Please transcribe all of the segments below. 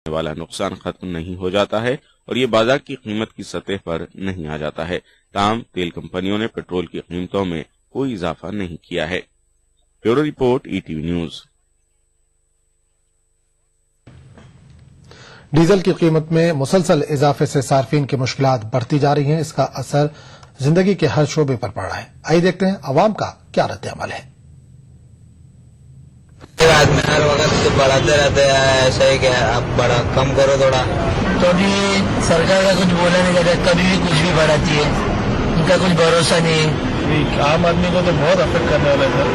वाला नुकसान खत्म नहीं हो जाता है और ये बाजार की कीमत की सतह पर नहीं आ जाता है। ताहम तेल कंपनियों ने पेट्रोल की कीमतों में कोई इजाफा नहीं किया है। Bureau report, ETV news. Diesel की कीमत में मुसलसल इजाफे से सार्फिन की मुश्किलात बढ़ती जा रही हैं। इसका असर जिंदगी के हर शोबे पर पड़ रहा है। आइए देखते हैं अवाम का क्या रद्द-ए-अमल है। आदमी हर वक्त तो बढ़ाते रहते हैं, ऐसा ही क्या आप बड़ा कम करो थोड़ा। तो अभी सरकार का कुछ बोला नहीं जाता, कभी भी कुछ भी बढ़ाती है, उनका कुछ भरोसा नहीं है। आम आदमी को तो बहुत अफेक्ट करने वाला है सर।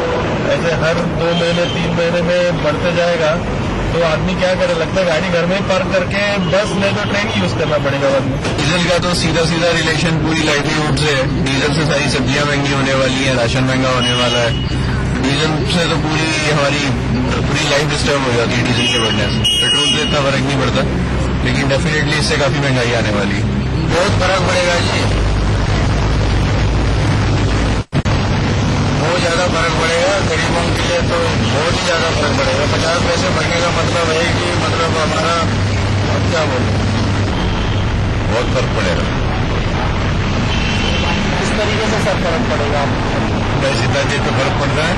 ऐसे हर 2 महीने 3 महीने में बढ़ते जाएगा तो आदमी क्या करे, लगता है गाड़ी घर में ही पार्क करके बस नहीं तो ट्रेन यूज करना पड़ेगा बाद में। डीजल का तो सीधा सीधा रिलेशन पूरी लाइवलीहुड से है। डीजल से सारी सब्जियां महंगी होने वाली हैं, राशन महंगा होने वाला है। डीजल से तो पूरी लाइफ डिस्टर्ब हो जाती है डीजल के बढ़ने से। पेट्रोल से इतना फर्क नहीं पड़ता, लेकिन डेफिनेटली इससे काफी महंगाई आने वाली है। बहुत फर्क पड़ेगा जी, बहुत ज्यादा फर्क पड़ेगा। गरीबों के लिए तो बहुत ही ज्यादा फर्क पड़ेगा। 50 पैसे बढ़ने का मतलब है कि हमारा क्या बोले, बहुत फर्क पड़ेगा। किस तरीके से सब फर्क पड़ेगा? बस इतना देर तो फर्क पड़ रहा है।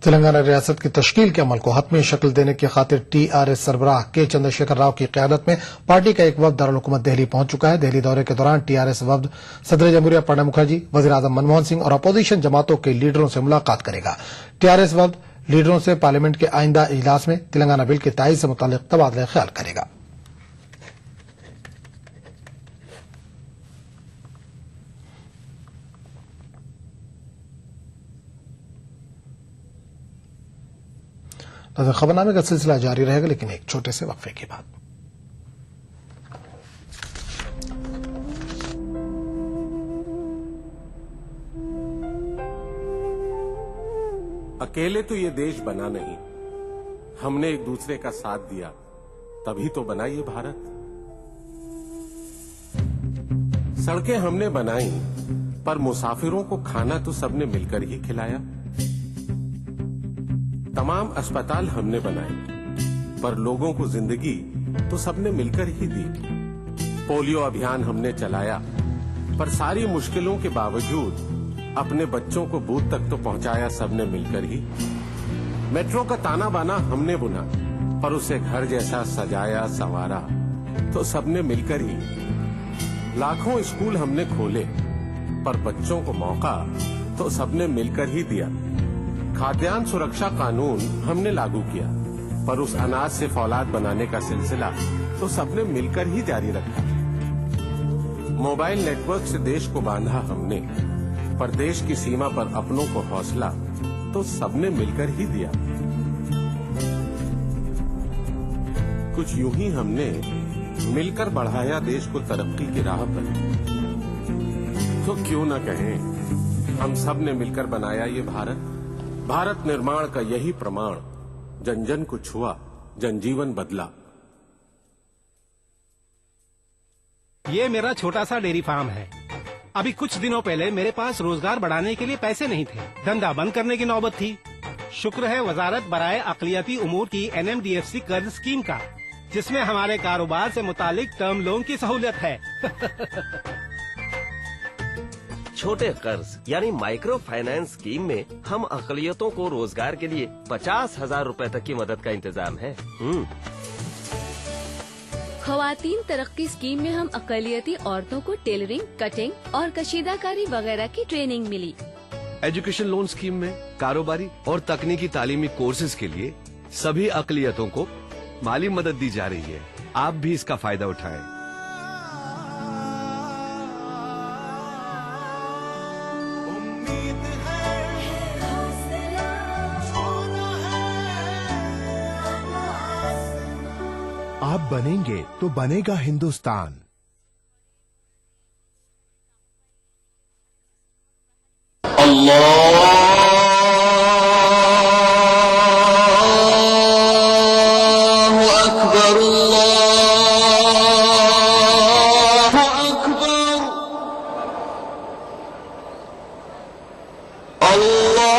तेलंगाना रियासत की तश्कील के अमल को हतमी शक्ल देने की खातिर टीआरएस सरबराह के चंद्रशेखर राव की क़यादत में पार्टी का एक वफ्द दारुल हुकूमत दिल्ली पहुंच चुका है। दिल्ली दौरे के दौरान टीआरएस वफ्द सदर जमहूरिया प्रणब मुखर्जी, वज़ीर-ए-आज़म मनमोहन सिंह और अपोजिशन जमातों के लीडरों से मुलाकात करेगा। टीआरएस वफ्द लीडरों से पार्लियामेंट के आइंदा इजलास में तेलंगाना बिल की तायीद से मुताल्लिक तबादला ख्याल करेगा। खबरनामे का सिलसिला जारी रहेगा, लेकिन एक छोटे से वक्फे के बाद। अकेले तो ये देश बना नहीं, हमने एक दूसरे का साथ दिया, तभी तो बना ये भारत। सड़कें हमने बनाई, पर मुसाफिरों को खाना तो सबने मिलकर ही खिलाया। तमाम अस्पताल हमने बनाए, पर लोगों को जिंदगी तो सबने मिलकर ही दी। पोलियो अभियान हमने चलाया, पर सारी मुश्किलों के बावजूद अपने बच्चों को बूथ तक तो पहुंचाया सबने मिलकर ही। मेट्रो का ताना बाना हमने बुना, पर उसे घर जैसा सजाया संवारा तो सबने मिलकर ही। लाखों स्कूल हमने खोले, पर बच्चों को मौका तो सबने मिलकर ही दिया। खाद्यान्न सुरक्षा कानून हमने लागू किया, पर उस अनाज से फौलाद बनाने का सिलसिला तो सबने मिलकर ही जारी रखा। मोबाइल नेटवर्क से देश को बांधा हमने, पर देश की सीमा पर अपनों को हौसला तो सबने मिलकर ही दिया। कुछ यूं ही हमने मिलकर बढ़ाया देश को तरक्की की राह पर। तो क्यों न कहें, हम सब ने मिलकर बनाया ये भारत। भारत निर्माण का यही प्रमाण, जन जन को छुआ, जनजीवन बदला। ये मेरा छोटा सा डेयरी फार्म है। अभी कुछ दिनों पहले मेरे पास रोजगार बढ़ाने के लिए पैसे नहीं थे, धंधा बंद करने की नौबत थी। शुक्र है वजारत बराए अक़लियती उमूर की NMDFC कर्ज स्कीम का, जिसमें हमारे कारोबार से मुतालिक टर्म लोन की सहूलियत है। छोटे कर्ज यानी माइक्रो फाइनेंस स्कीम में हम अक़लियतों को रोजगार के लिए 50,000 रुपए तक की मदद का इंतजाम है। ख़वातीन तरक्की स्कीम में हम अक़लियती औरतों को टेलरिंग, कटिंग और कशीदाकारी वगैरह की ट्रेनिंग मिली। एजुकेशन लोन स्कीम में कारोबारी और तकनीकी तालीमी कोर्सेज के लिए सभी अक़लियतों को माली मदद दी जा रही है। आप भी इसका फायदा उठाएं। आप बनेंगे तो बनेगा हिंदुस्तान। अल्लाह अकबर, अल्लाह अकबर, अल्लाह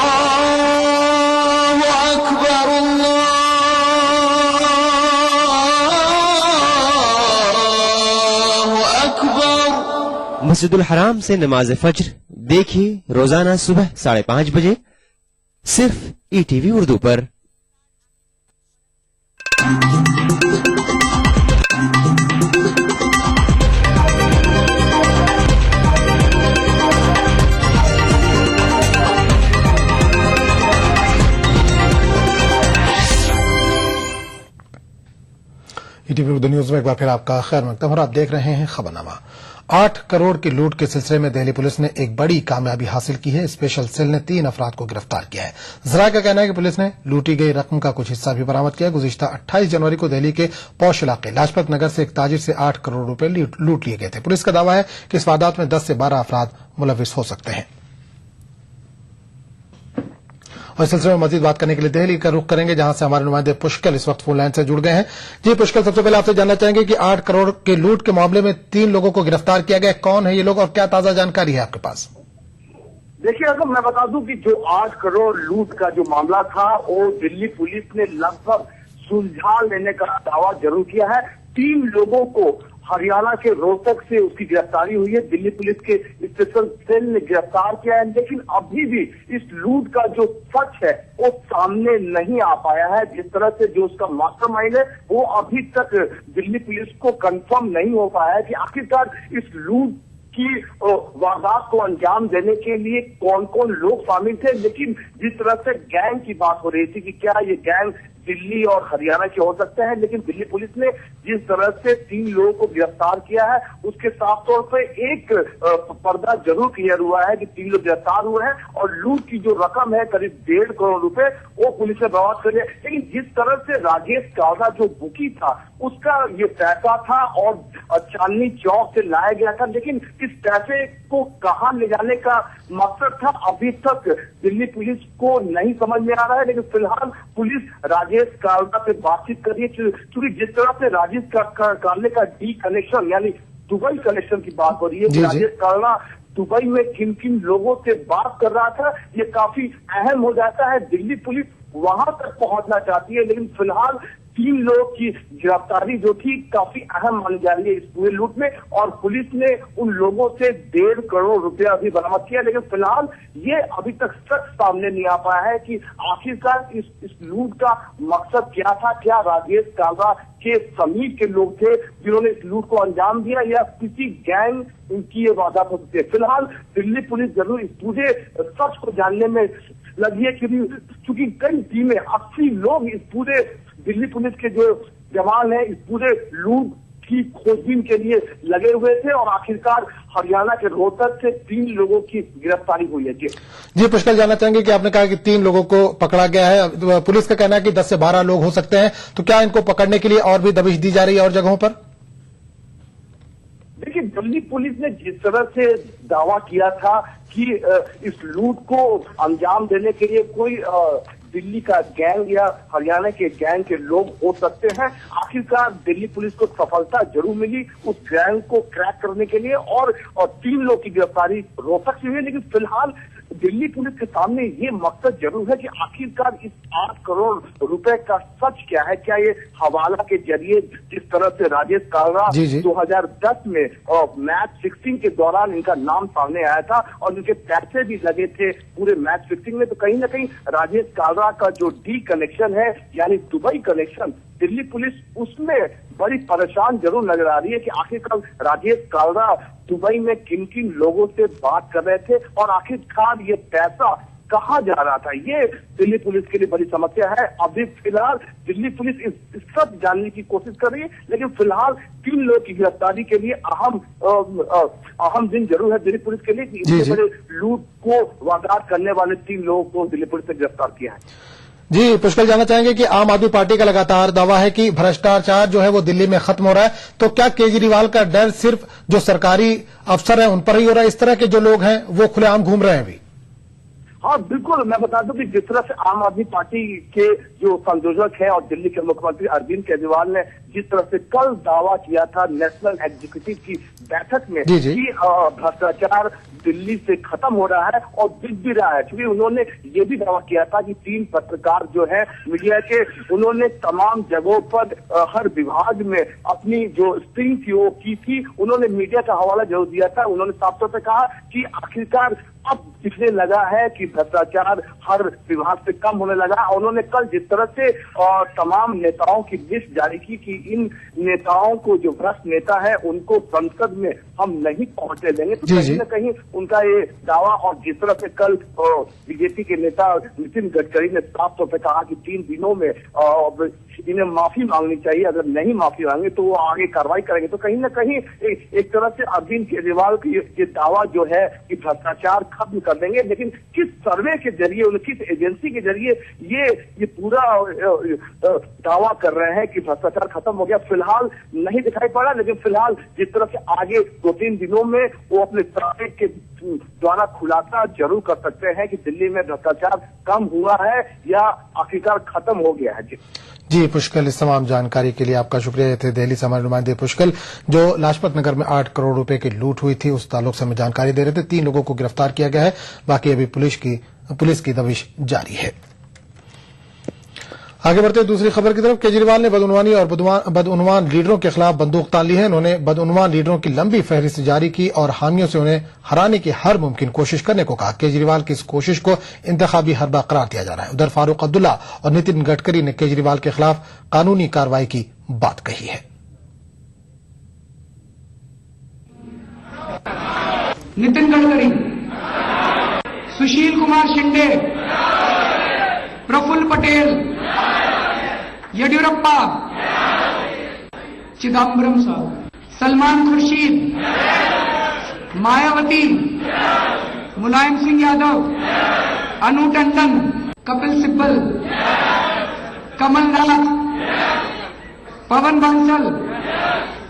मस्जिदुल हराम से नमाज फज्र देखिए रोजाना सुबह 5:30 बजे सिर्फ ईटीवी उर्दू पर। ईटीवी उर्दू न्यूज में एक बार फिर आपका खैर मकदम और आप देख रहे हैं खबरनामा। 8 करोड़ की लूट के सिलसिले में दिल्ली पुलिस ने एक बड़ी कामयाबी हासिल की है। स्पेशल सेल ने 3 अफराद को गिरफ्तार किया है। जरा का कहना है कि पुलिस ने लूटी गई रकम का कुछ हिस्सा भी बरामद किया। गुज़िश्ता 28 जनवरी को दिल्ली के पौष इलाके लाजपत नगर से एक ताजिर से 8 करोड़ रुपए लूट लिए गए थे। पुलिस का दावा है कि इस वारदात में 10 से 12 अफराद मुलविस हो सकते हैं। और इस सिलसिले में मजीद बात करने के लिए दिल्ली का रुख करेंगे, जहां से हमारे नुमाइंदे पुष्कल इस वक्त फोन लाइन से जुड़ गए हैं। जी पुष्कल, सबसे पहले आपसे जानना चाहेंगे कि 8 करोड़ के लूट के मामले में 3 लोगों को गिरफ्तार किया गया। कौन है ये लोग और क्या ताजा जानकारी है आपके पास? देखिए, अगर मैं बता दूं कि जो 8 करोड़ लूट का जो मामला था वो दिल्ली पुलिस ने लगभग सुलझा लेने का दावा जरूर किया है। 3 लोगों को हरियाणा के रोहतक से उसकी गिरफ्तारी हुई है। दिल्ली पुलिस के स्पेशल सेल ने गिरफ्तार किया है, लेकिन अभी भी इस लूट का जो सच है वो सामने नहीं आ पाया है। जिस तरह से जो उसका मास्टरमाइंड है वो अभी तक दिल्ली पुलिस को कंफर्म नहीं हो पाया है कि आखिरकार इस लूट की वारदात को अंजाम देने के लिए कौन कौन लोग शामिल थे। लेकिन जिस तरह से गैंग की बात हो रही थी कि क्या ये गैंग दिल्ली और हरियाणा के हो सकते हैं, लेकिन दिल्ली पुलिस ने जिस तरह से 3 लोगों को गिरफ्तार किया है उसके साफ तौर पर एक पर्दा जरूर क्लियर हुआ है कि 3 लोग गिरफ्तार हुए हैं और लूट की जो रकम है करीब 1.5 करोड़ रुपए वो पुलिस ने बरामद कर लिया। लेकिन जिस तरह से राजेश कावड़ा जो बुकी था उसका ये पैसा था और चांदनी चौक से लाया गया था, लेकिन इस पैसे को कहां ले जाने का मकसद था अभी तक दिल्ली पुलिस को नहीं समझ में आ रहा है। लेकिन फिलहाल पुलिस राजेश कावड़ा से बातचीत कर रही है, क्योंकि जिस तरह से राजेश कावड़े का डी कनेक्शन यानी दुबई कनेक्शन की बात हो रही है, राजेश कावड़ा दुबई में किन किन लोगों से बात कर रहा था ये काफी अहम हो जाता है। दिल्ली पुलिस वहां तक पहुंचना चाहती है, लेकिन फिलहाल 3 लोगों की गिरफ्तारी जो थी काफी अहम मानी जा रही है इस पूरे लूट में, और पुलिस ने उन लोगों से 1.5 करोड़ रुपया अभी बरामद किया। लेकिन फिलहाल ये अभी तक सच सामने नहीं आ पाया है कि आखिरकार इस लूट का मकसद क्या था। क्या राजेश कावड़ा के समीप के लोग थे जिन्होंने इस लूट को अंजाम दिया या किसी गैंग की ये वारदात हो सकती है। फिलहाल दिल्ली पुलिस जरूर इस पूरे सच को जानने में लगी है, क्योंकि कई टीमें 80 लोग इस पूरे दिल्ली पुलिस के जो जवान है इस पूरे लूट की खोजबीन के लिए लगे हुए थे और आखिरकार हरियाणा के रोहतक से 3 लोगों की गिरफ्तारी हुई है। जी पुष्कल, जानना चाहेंगे कि आपने कहा कि 3 लोगों को पकड़ा गया है। पुलिस का कहना है कि 10 से 12 लोग हो सकते हैं, तो क्या इनको पकड़ने के लिए और भी दबिश दी जा रही है और जगहों पर? देखिए, दिल्ली पुलिस ने जिस तरह से दावा किया था कि इस लूट को अंजाम देने के लिए कोई दिल्ली का गैंग या हरियाणा के गैंग के लोग हो सकते हैं, आखिरकार दिल्ली पुलिस को सफलता जरूर मिली उस गैंग को क्रैक करने के लिए और 3 लोग की गिरफ्तारी रोहतक से हुई। लेकिन फिलहाल दिल्ली पुलिस के सामने ये मकसद जरूर है कि आखिरकार इस 8 करोड़ रुपए का सच क्या है। क्या ये हवाला के जरिए जिस तरह से राजेश कावड़ा 2010 में मैच फिक्सिंग के दौरान इनका नाम सामने आया था और इनके पैसे भी लगे थे पूरे मैच फिक्सिंग में, तो कहीं ना कहीं राजेश कावड़ा का जो डी कनेक्शन है यानी दुबई कनेक्शन, दिल्ली पुलिस उसमें बड़ी परेशान जरूर नजर आ रही है कि आखिरकार राजेश कावड़ा दुबई में किन किन लोगों से बात कर रहे थे और आखिरकार ये पैसा कहाँ जा रहा था। ये दिल्ली पुलिस के लिए बड़ी समस्या है। अभी फिलहाल दिल्ली पुलिस इस सब जानने की कोशिश कर रही है, लेकिन फिलहाल 3 लोगों की गिरफ्तारी के लिए अहम दिन जरूर है दिल्ली पुलिस के लिए कि इतने बड़े लूट को वारदात करने वाले 3 लोगों को दिल्ली पुलिस ने गिरफ्तार किया है। जी पुष्कल, जानना चाहेंगे कि आम आदमी पार्टी का लगातार दावा है कि भ्रष्टाचार जो है वो दिल्ली में खत्म हो रहा है, तो क्या केजरीवाल का डर सिर्फ जो सरकारी अफसर हैं उन पर ही हो रहा है? इस तरह के जो लोग हैं वो खुलेआम घूम रहे हैं अभी? हाँ बिल्कुल, मैं बता दूं कि जिस तरह से आम आदमी पार्टी के जो संयोजक है और दिल्ली के मुख्यमंत्री अरविंद केजरीवाल ने जिस तरह से कल दावा किया था नेशनल एग्जीक्यूटिव की बैठक में कि भ्रष्टाचार दिल्ली से खत्म हो रहा है और दिख भी रहा है, क्योंकि उन्होंने ये भी दावा किया था कि 3 पत्रकार जो है मीडिया के, उन्होंने तमाम जगहों पर हर विभाग में अपनी जो स्टिंग थी वो की थी। उन्होंने मीडिया का हवाला जरूर दिया था। उन्होंने साफ तौर पर कहा कि आखिरकार अब दिखने लगा है कि भ्रष्टाचार हर विभाग से कम होने लगा। उन्होंने कल जिस तरह से तमाम नेताओं की लिस्ट जारी की कि इन नेताओं को, जो भ्रष्ट नेता है, उनको संसद में हम नहीं पहुंचने देंगे, तो कहीं न कहीं उनका ये दावा, और जिस तरह से कल बीजेपी के नेता नितिन गडकरी ने साफ तौर पर कहा कि 3 दिनों में इन्हें माफी मांगनी चाहिए, अगर नहीं माफी मांगे तो वो आगे कार्रवाई करेंगे, तो कहीं न कहीं एक तरह से अरविंद केजरीवाल की ये दावा जो है कि भ्रष्टाचार खत्म कर देंगे, लेकिन किस सर्वे के जरिए, किस एजेंसी के जरिए ये पूरा दावा कर रहे हैं कि भ्रष्टाचार खत्म हो गया, फिलहाल नहीं दिखाई पड़ा। लेकिन फिलहाल जिस तरह से आगे 2-3 दिनों में वो अपने सर्वे के द्वारा खुलासा जरूर कर सकते हैं कि दिल्ली में भ्रष्टाचार कम हुआ है या आखिरकार खत्म हो गया है। जी पुष्कल, इस तमाम जानकारी के लिए आपका शुक्रिया। ये थे दिल्ली से हमारे नुमाइंदे पुष्कल, जो लाजपत नगर में 8 करोड़ रुपए की लूट हुई थी उस ताल्लुक से हमें जानकारी दे रहे थे। 3 लोगों को गिरफ्तार किया गया है, बाकी अभी पुलिस की दबिश जारी है। आगे बढ़ते दूसरी खबर की तरफ। केजरीवाल ने बदउनवानी और बदउनवान लीडरों के खिलाफ बंदूक तान ली है। उन्होंने बदउनवान लीडरों की लंबी फहरिस्त जारी की और हामियों से उन्हें हराने की हर मुमकिन कोशिश करने को कहा। केजरीवाल की इस कोशिश को इंतखाबी हरबा करार दिया जा रहा है। उधर फारूक अब्दुल्ला और नितिन गडकरी ने केजरीवाल के खिलाफ कानूनी कार्रवाई की बात कही है। नितिन गडकरी, सुशील कुमार शिंदे, प्रफुल्ल पटेल, येडियुरप्पा, चिदम्बरम साहब, सलमान खुर्शीद, मायावती, मुलायम सिंह यादव, अनु टंडन, कपिल सिब्बल, कमलनाथ, पवन बांसल,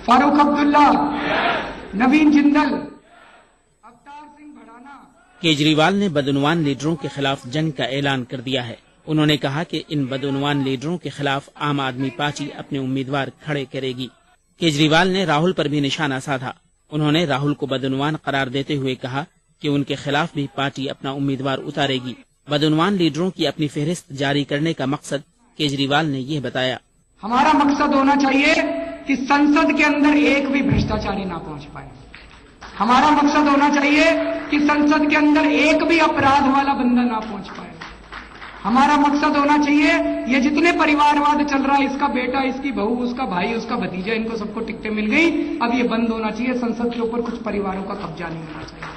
फारूक अब्दुल्ला, नवीन जिंदल, अवतार सिंह भड़ाना। केजरीवाल ने बदउनवान लीडरों के खिलाफ जंग का ऐलान कर दिया है। उन्होंने कहा कि इन बदउनवान लीडरों के खिलाफ आम आदमी पार्टी अपने उम्मीदवार खड़े करेगी। केजरीवाल ने राहुल पर भी निशाना साधा। उन्होंने राहुल को बदउनवान करार देते हुए कहा कि उनके खिलाफ भी पार्टी अपना उम्मीदवार उतारेगी। बदउनवान लीडरों की अपनी फहरिस्त जारी करने का मकसद केजरीवाल ने यह बताया। हमारा मकसद होना चाहिए कि संसद के अंदर एक भी भ्रष्टाचारी ना पहुंच पाए। हमारा मकसद होना चाहिए कि संसद के अंदर एक भी अपराध वाला बंदा ना पहुंच पाए। हमारा मकसद होना चाहिए ये जितने परिवारवाद चल रहा है, इसका बेटा, इसकी बहू, उसका भाई, उसका भतीजा, इनको सबको टिकटें मिल गई, अब ये बंद होना चाहिए। संसद के ऊपर कुछ परिवारों का कब्जा नहीं होना चाहिए।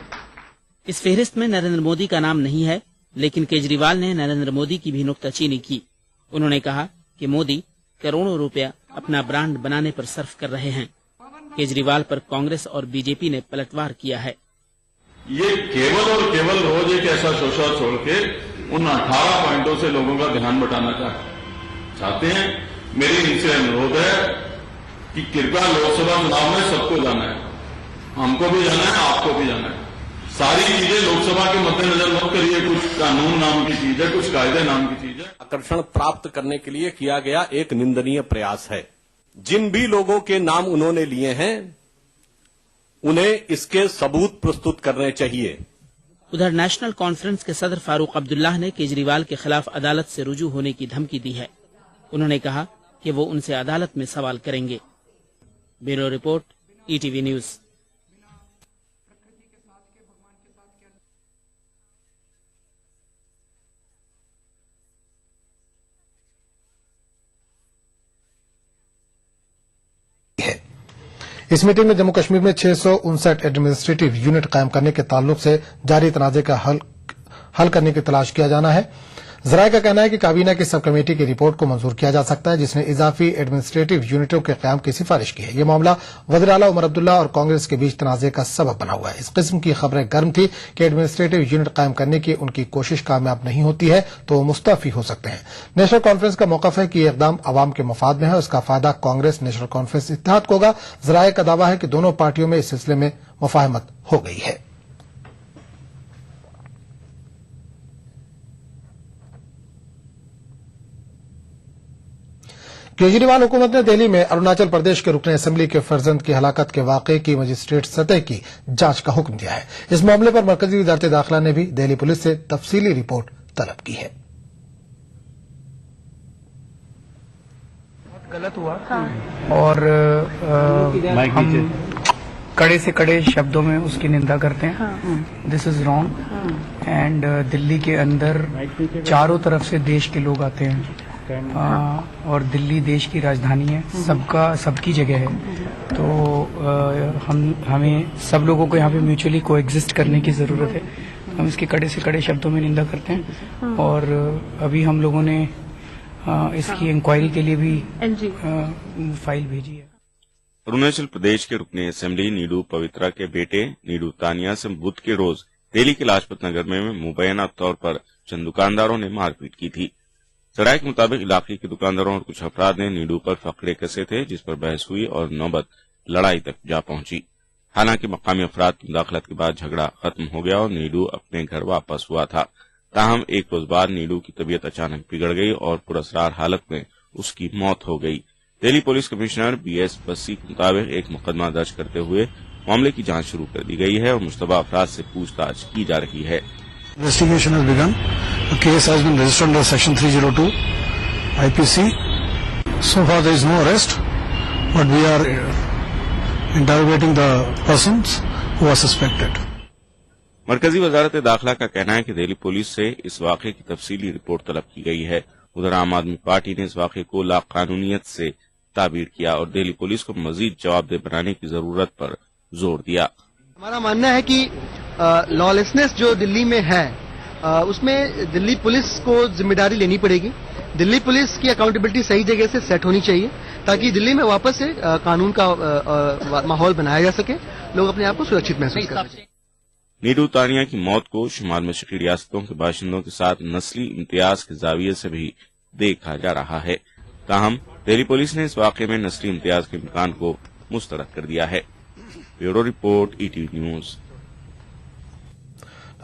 इस फहरिस्त में नरेंद्र मोदी का नाम नहीं है, लेकिन केजरीवाल ने नरेंद्र मोदी की भी नुक्ताचीनी की। उन्होंने कहा कि मोदी करोड़ों रुपया अपना ब्रांड बनाने पर सर्फ कर रहे हैं। केजरीवाल पर कांग्रेस और बीजेपी ने पलटवार किया है। ये केवल और केवल रोज एक ऐसा शोषा छोड़ के उन 18 पॉइंटों से लोगों का ध्यान बटाना चाहते हैं। मेरी इनसे अनुरोध है कि कृपया लोकसभा चुनाव में सबको जाना है, हमको भी जाना है, आपको भी जाना है। सारी चीजें लोकसभा के मद्देनजर मत करिए। कुछ कानून नाम की चीज है, कुछ कायदे नाम की चीज है। आकर्षण प्राप्त करने के लिए किया गया एक निंदनीय प्रयास है। जिन भी लोगों के नाम उन्होंने लिए हैं उन्हें इसके सबूत प्रस्तुत करने चाहिए। उधर नेशनल कॉन्फ्रेंस के सदर फारूक अब्दुल्ला ने केजरीवाल के खिलाफ अदालत से रुजू होने की धमकी दी है। उन्होंने कहा कि वो उनसे अदालत में सवाल करेंगे। Bureau report, ETV news. इस मीटिंग में जम्मू कश्मीर में 659 एडमिनिस्ट्रेटिव यूनिट कायम करने के ताल्लुक से जारी तनाजे का हल करने की तलाश किया जाना है। जराये का कहना है कि काबीना की सब कमेटी की रिपोर्ट को मंजूर किया जा सकता है, जिसने इजाफी एडमिनिस्ट्रेटिव यूनिटों के क्याम की सिफारिश की है। यह मामला वज़ीर आला उमर अब्दुल्ला और कांग्रेस के बीच तनाजे का सबब बना हुआ है। इस किस्म की खबरें गर्म थी कि एडमिनिस्ट्रेटिव यूनिट कायम करने की उनकी कोशिश कामयाब नहीं होती है तो वो मुस्तफी हो सकते हैं। नेशनल कॉन्फ्रेंस का मौकफ है कि यह इकदाम अवाम के मफाद में है। उसका फायदा कांग्रेस नेशनल कॉन्फ्रेंस इत्तेहाद को होगा। जराये का दावा है कि दोनों पार्टियों में इस सिलसिले में मुफाहमत हो गई है। केजरीवाल हुकूमत ने दिल्ली में अरुणाचल प्रदेश के रुकन असेंबली के फर्जंद की हलाकत के वाकये की मजिस्ट्रेट सतह की जांच का हुक्म दिया है। इस मामले पर मरकजी वजारत दाखिला ने भी दिल्ली पुलिस से तफसीली रिपोर्ट तलब की है। गलत हुआ और हम कड़े से कड़े शब्दों में उसकी निंदा करते हैं। This is wrong and Delhi के अंदर चारों तरफ से देश के लोग आते हैं और दिल्ली देश की राजधानी है, सबकी जगह है। तो हमें सब लोगों को यहाँ पे म्यूचुअली कोएग्जिस्ट करने की जरूरत है। हम इसके कड़े से कड़े शब्दों में निंदा करते हैं और अभी हम लोगों ने इसकी इंक्वायरी के लिए भी फाइल भेजी है। अरुणाचल प्रदेश के रुकने असेंबली नीडू पवित्रा के बेटे नीडू तानिया से बुध के रोज दिल्ली के लाजपत नगर में मुबैना तौर पर चंद दुकानदारों ने मारपीट की थी। सराय के मुताबिक इलाके के दुकानदारों और कुछ अफराद ने नीडू पर फकड़े कसे थे, जिस पर बहस हुई और नौबत लड़ाई तक जा पहुंची। हालांकि मकामी अफराद की मुदाखलत के बाद झगड़ा खत्म हो गया और नीडू अपने घर वापस हुआ था। ताहम एक रोज बाद नीडू की तबीयत अचानक बिगड़ गई और पुरअसरार हालत में उसकी मौत हो गई। Delhi police commissioner BS Bassi के मुताबिक एक मुकदमा दर्ज करते हुए मामले की जांच शुरू कर दी गई है और मुश्तबा अफराद से पूछताछ की जा रही है। Investigation has begun. The case has been registered under Section 302 IPC. So far there is no arrest, but we are interrogating the persons who are suspected. मरकजी वजारत दाखिला का कहना है कि दिल्ली पुलिस से इस वाकये की तफसीली रिपोर्ट तलब की गई है। उधर आम आदमी पार्टी ने इस वाकये को लाकानूनियत से ताबीर किया और दिल्ली पुलिस को मजीद जवाबदेह बनाने की जरूरत पर जोर दिया। हमारा मानना है कि लॉलेसनेस जो दिल्ली में है उसमें दिल्ली पुलिस को जिम्मेदारी लेनी पड़ेगी। दिल्ली पुलिस की अकाउंटेबिलिटी सही जगह से सेट होनी चाहिए ताकि दिल्ली में वापस से कानून का माहौल बनाया जा सके, लोग अपने आप को सुरक्षित महसूस कर सकें। नीडू तानिया की मौत को शुमाल मशरकी रियासतों के बाशिंदों के साथ नस्ली इम्तियाज के जाविये से भी देखा जा रहा है। ताहम दिल्ली पुलिस ने इस वाकये में नस्ली इम्तियाज के इम्कान को मुस्तरद कर दिया है। Bureau report ETV news.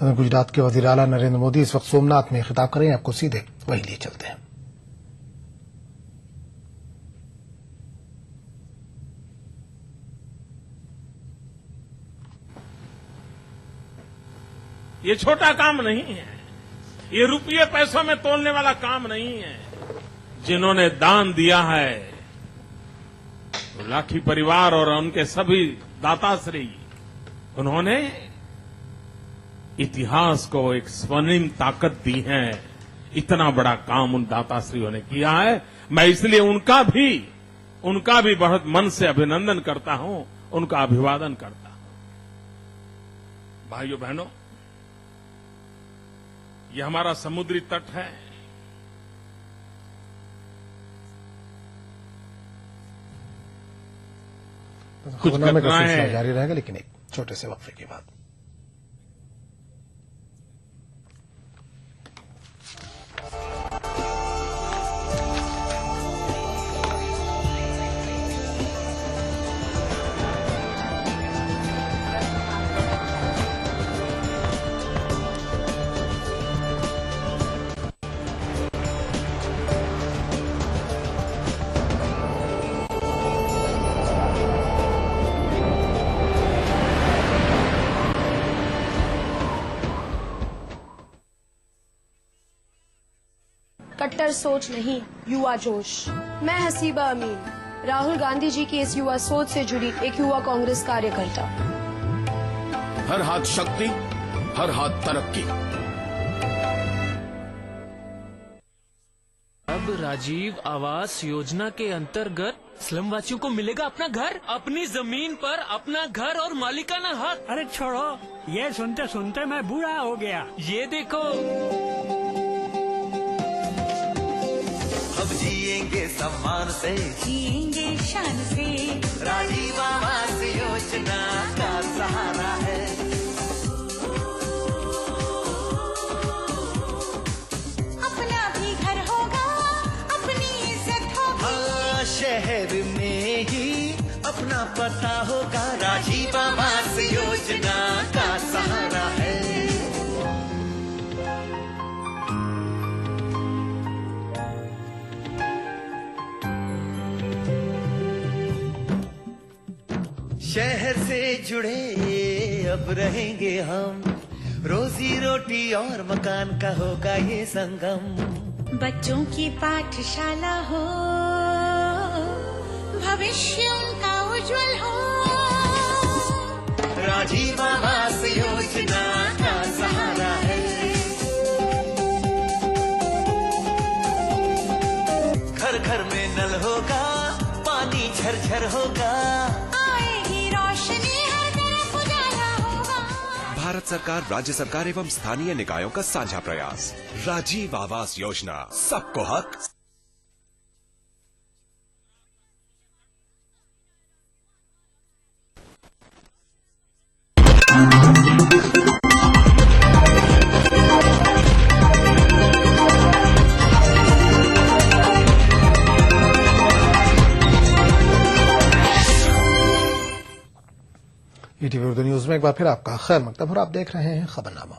Gujarat के वजीर आला नरेंद्र मोदी इस वक्त सोमनाथ में खिताब करें, आपको सीधे वहीं लिए चलते हैं। ये छोटा काम नहीं है, ये रुपये पैसों में तोलने वाला काम नहीं है। जिन्होंने दान दिया है तो लाठी परिवार और उनके सभी दाताश्री, उन्होंने इतिहास को एक स्वर्णिम ताकत दी है। इतना बड़ा काम उन दाताश्रियों ने किया है। मैं इसलिए उनका भी बहुत मन से अभिनंदन करता हूं, उनका अभिवादन करता हूं। भाइयों बहनों, ये हमारा समुद्री तट है। कुछ घटनाएं जारी रहेगा, लेकिन एक छोटे से वक्फे के बाद। कट्टर सोच नहीं, युवा जोश। मैं हसीबा अमीन, राहुल गांधी जी की इस युवा सोच से जुड़ी एक युवा कांग्रेस कार्यकर्ता। हर हाथ शक्ति, हर हाथ तरक्की। अब राजीव आवास योजना के अंतर्गत स्लम वासियों को मिलेगा अपना घर, अपनी जमीन पर अपना घर और मालिकाना हक। अरे छोड़ो, ये सुनते सुनते मैं बूढ़ा हो गया। ये देखो, अब जिएंगे सम्मान से, जिएंगे शान से, राजीव आवास योजना का सहारा है। अपना भी घर होगा, अपनी इज्जत होगी। हाँ, शहर में ही अपना पता होगा, राजीव आवास योजना का सहारा है। शहर से जुड़े अब रहेंगे हम, रोजी रोटी और मकान का होगा ये संगम। बच्चों की पाठशाला हो, भविष्य उनका उज्जवल हो, राजीव आवास योजना का सहारा है। घर घर में नल होगा, पानी झरझर होगा, आएगी रोशनी हर तरफ उजाला होगा। भारत सरकार, राज्य सरकार एवं स्थानीय निकायों का साझा प्रयास, राजीव आवास योजना, सबको हक। ईटीवी उर्दू न्यूज में एक बार फिर आपका खैर मकतब और आप देख रहे हैं खबरनामा।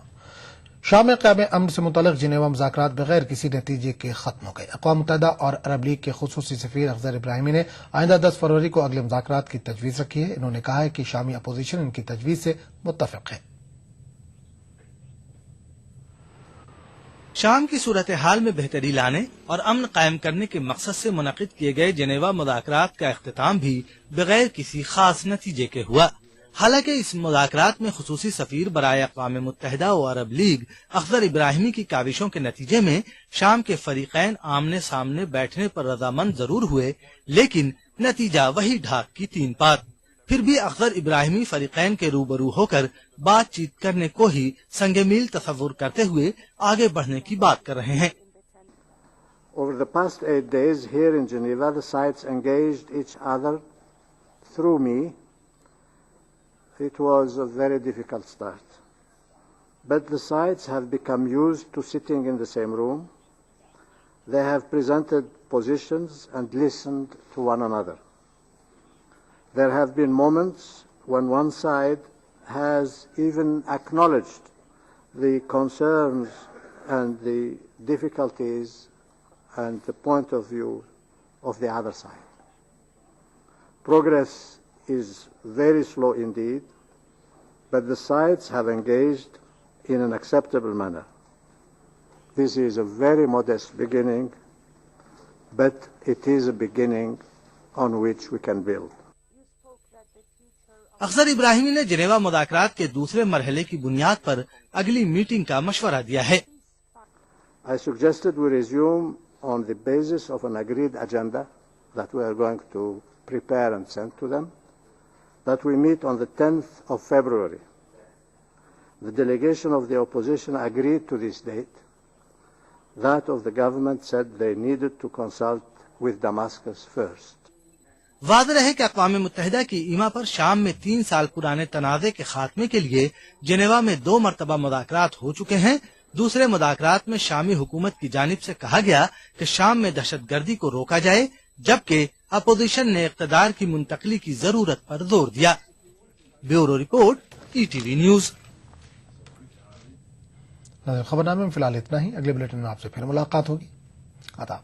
शाम में क़याम अमन से मुतल्लिक़ जिनेवा मुज़ाकरात बगैर किसी नतीजे के खत्म हो गए। अक़वाम मुत्तहिदा और अरब लीग के खुसूसी सफ़ीर अख़ज़र इब्राहिमी ने आइंदा 10 फरवरी को अगले मुज़ाकरात की तजवीज़ रखी है। इन्होंने कहा है कि शामी अपोजिशन इनकी तजवीज़ से मुत्तफ़िक़ है। शाम की सूरत हाल में बेहतरी लाने और अमन कायम करने के मकसद से मुनक़िद किए गए जिनेवा मुज़ाकरात का अख्तिताम भी बगैर किसी खास नतीजे के हुआ। हालांकि इस मुज़ाकरात में खुसूसी सफीर बराए अक़वाम मुत्तहिदा और अरब लीग अख़ज़र इब्राहिमी की काविशों के नतीजे में शाम के फरीक़ैन आमने सामने बैठने पर रजामंद जरूर हुए, लेकिन नतीजा वही ढाक की 3 पात। फिर भी अख़ज़र इब्राहिमी फरीक़ैन के रूबरू होकर बातचीत करने को ही संग-मील तसव्वुर करते हुए आगे बढ़ने की बात कर रहे हैं। Over the past 8 days here in Geneva, the sides engaged each other through me. It was a very difficult start, but the sides have become used to sitting in the same room. They have presented positions and listened to one another. There have been moments when one side has even acknowledged the concerns and the difficulties and the point of view of the other side. Progress is very slow indeed, but the sides have engaged in an acceptable manner. This is a very modest beginning, but it is a beginning on which we can build. अख़ज़र इब्राहिमी ने Geneva मुज़ाकरात के दूसरे मरहले की बुनियाद पर अगली meeting का मशवरा दिया है। I suggested we resume on the basis of an agreed agenda that we are going to prepare and send to them, that we meet on the 10th of February. The delegation of the opposition agreed to this date. That of the government said they needed to consult with Damascus first. वाज़ेह है कि अक़वाम मुत्तहिदा की ईमा पर शाम में 3 साल पुराने तनाज़े के खात्मे के लिए जिनेवा में 2 मरतबा मुज़ाकरात हो चुके हैं। दूसरे मुज़ाकरात में शामी हुकूमत की जानिब से कहा गया कि शाम में दहशतगर्दी को रोका जाए, जबकि अपोजिशन ने इक़्तिदार की मुंतकली की जरूरत पर जोर दिया। Bureau report, ETV news. खबरनामे में फिलहाल इतना ही। अगले बुलेटिन में आपसे फिर मुलाकात होगी। आदाब।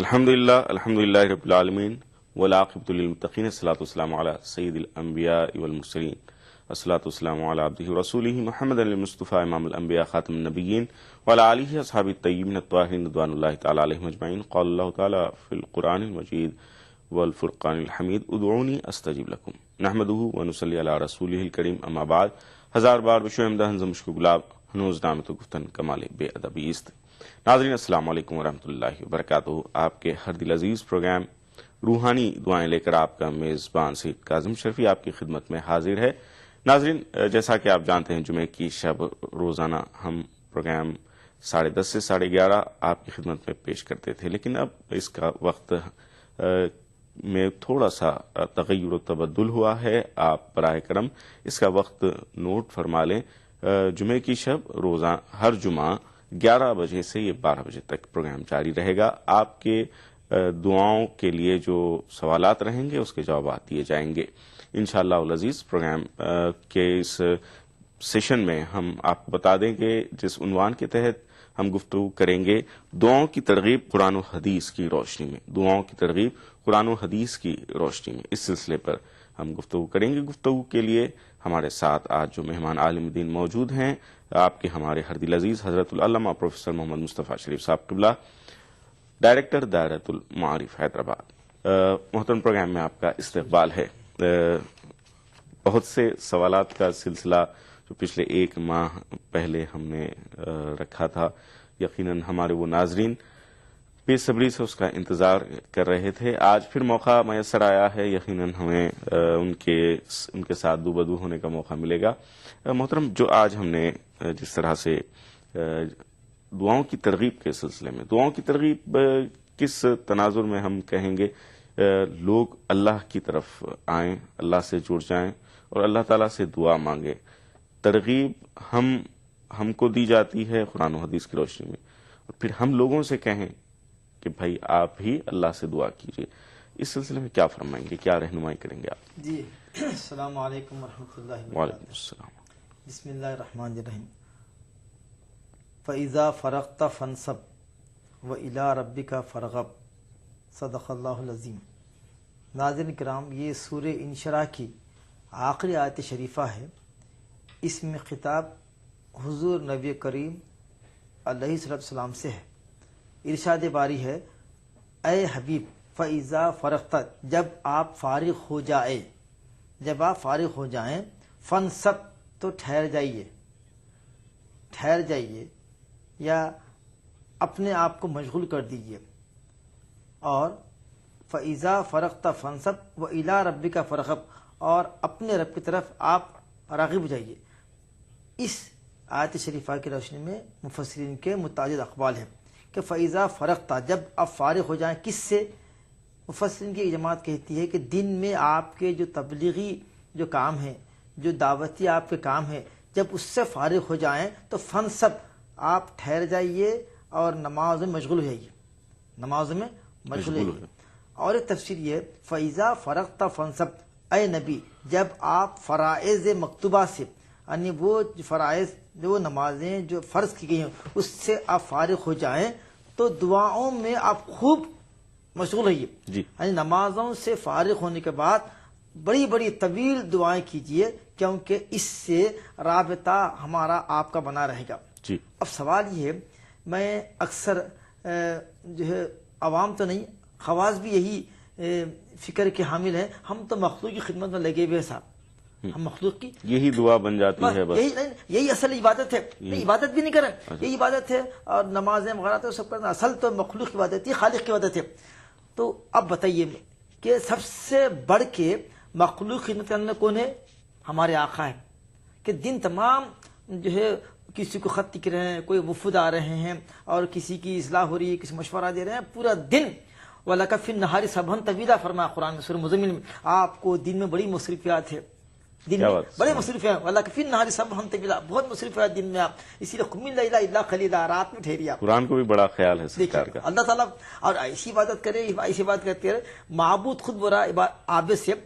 अल्हम्दुलिल्लाह रब्बिल आलमीन वल आक़िबतु लिल मुत्तक़ीन अस्सलातु वस्सलामु अला सय्यिदिल अंबिया वल मुरसलीन अस्सलातु वस्सलामु अला अब्दिहि व रसूलिहि मुहम्मदिन अल मुस्तफ़ा इमामुल अंबिया खातिमुन नबिय्यीन व अला आलिहि अस्हाबित तय्यिबीन अत्ताहिरीन रिज़वानुल्लाहि तआला अलैहिम अजमईन क़ाल अल्लाहु तआला फ़िल क़ुरआनिल मजीद वल फ़ुरक़ानिल हमीद उदऊनी अस्तजिब लकुम नहमदुहु व नुसल्ली अला रसूलिहिल करीम अम्मा बाद हजार बार विश्व हमदहन ज़मुश्क गुलाब हनूज़ नाम तो गुफ्तन कमाल बेअदबी इस्त। नाज़रीन अस्सलाम वालेकुम व रहमतुल्लाहि व बरकातुहू। आपके हर दिल अजीज प्रोग्राम रूहानी दुआएं लेकर आपका मेज़बान सईद काज़िम शरफी आपकी खिदमत में हाजिर है। नाज़रीन, जैसा कि आप जानते हैं जुमे की शब रोज़ाना हम प्रोग्राम 10:30 से 11:30 आपकी खिदमत में पेश करते थे, लेकिन अब इसका वक्त में थोड़ा सा तग़य्युर व तबद्दुल हुआ है। आप बराए करम इसका वक्त नोट फरमा लें। जुमे की शब रोज़ा हर जुमा 11 बजे से ये 12 बजे तक प्रोग्राम जारी रहेगा। आपके दुआओं के लिए जो सवालात रहेंगे उसके जवाब दिए जाएंगे इंशाअल्लाह उल अज़ीज़। प्रोग्राम के इस सेशन में हम आपको बता दें कि जिस उन्वान के तहत हम गुफ्तगू करेंगे दुआओं की तरगीब कुरान और हदीस की रोशनी में, दुआओं की तरगीब कुरान और हदीस की रोशनी में, इस सिलसिले पर हम गुफ्तगू करेंगे। गुफ्तगू के लिए हमारे साथ आज जो मेहमान आलिम दीन मौजूद हैं, आपके हमारे हर दिल अजीज हजरतुल अल्लामा प्रोफेसर मोहम्मद मुस्तफ़ा शरीफ साहब क़िबला, डायरेक्टर दायरतुल मारिफ हैदराबाद। मोहतरम, प्रोग्राम में आपका इस्तकबाल है। बहुत से सवालात का सिलसिला जो पिछले 1 माह पहले हमने रखा था, यकीनन हमारे वो नाजरीन बेसब्री से उसका इंतजार कर रहे थे। आज फिर मौका मैसर आया है, यकीनन हमें उनके साथ दूबदू होने का मौका मिलेगा। मोहतरम, जो आज हमने जिस तरह से दुआओं की तरगीब के सिलसिले में, दुआओं की तरगीब किस तनाजुर में हम कहेंगे, लोग अल्लाह की तरफ आएं, अल्लाह से जुड़ जाएं और अल्लाह ताला से दुआ मांगे। तरगीब हमको दी जाती है कुरान और हदीस की रोशनी में, और फिर हम लोगों से कहें कि भाई आप भी अल्लाह से दुआ कीजिए। इस सिलसिले में क्या फरमाएंगे, क्या रहनुमाई करेंगे आप? जी, अस्सलाम वालेकुम रहमतुल्लाहि व बरकातुहू। बिस्मिल्लाहिर्रहमानिर्रहीम। फ़इज़ा फ़रग़्त फ़ंसब व इला रब्बिका फ़रग़ब, सदक़ल्लाहुल अज़ीम। नाज़रीन किराम, ये सूरे इंशिराह की आखिरी आयत शरीफा है। इसमें खिताब हुज़ूर नबी करीम अलैहिस्सलाम से है। इरशाद बारी है, ए हबीब फ़इज़ा फ़रग़्त, जब आप फारिग हो जाए, जब आप फारिग हो जाएं, फ़ंसब तो ठहर जाइए, ठहर जाइए या अपने आप को मशगूल कर दीजिए। और फ़इज़ा फ़रग़्त फ़ंसब व इला रब्बिका फ़रग़ब, और अपने रब की तरफ आप राग़िब जाइए। इस आयत शरीफा की रोशनी में मुफस्सिरीन के मुताजिद अक़वाल हैं कि फ़इज़ा फ़रग़्त, जब आप फारिग हो जाएं, किससे? मुफस्सिरीन की जमात कहती है कि दिन में आपके जो तबलीगी जो काम है, जो दावती आपके काम है, जब उससे फारिग हो जाएं तो फ़ंसब, आप ठहर जाइए और नमाज में मशगूल हो जाइए, नमाज में मशगूल हो जाइए। और एक तफसीर ये, फ़इज़ा फ़रग़्त फ़ंसब, ए नबी, जब आप फ़राइज़ मकतूबा से, यानी वो फ़राइज़ जो नमाजें जो फ़र्ज की गई हैं उससे आप फारिग हो जाएं तो दुआओं में आप खूब मशगूल रहिए। यानी नमाजों से फारिग होने के बाद बड़ी बड़ी तवील दुआएं कीजिए, क्योंकि इससे राबता हमारा आपका बना रहेगा। अब सवाल ये है, मैं अक्सर जो है अवाम तो नहीं, खवास भी यही फिक्र के हामिल हैं, हम तो मखलूक की खिदमत में लगे हुए साहब, हम मखलूक की यही दुआ बन जाती है बस। यही असल इबादत है। नहीं, इबादत भी नहीं करें, यही इबादत है। और नमाजें वगैरह तो सब करना, असल तो मखलूक की इबादत है, खालिक की इबादत है। तो अब बताइए कि सबसे बढ़ के मखलूक खिदमत करने कौन है? हमारे आका है। कि दिन तमाम जो है किसी को खत लिख रहे हैं, कोई वफूद आ रहे हैं और किसी की इस्लाह हो रही है, किसी मशवरा दे रहे हैं, पूरा दिन वलका फिन नहारी सबहन तवीला फरमा कुरान में सूरह मुज़म्मिल में, आपको दिन में बड़ी मुसरिफियात है, दिन में बड़े मुसरिफ हैं। वलका फिन नहारी सबहन तवीला, बहुत मुसरिफियात दिन में आप, इसीलिए कुमिल लैला इल्ला खलीला, रात में ठहरिए। कुरान को भी बड़ा ख्याल है सरकार का। अल्लाह ताला और ऐसी इबादत करे, ऐसी बात करते रहे। माबूद खुद बोला आबिद से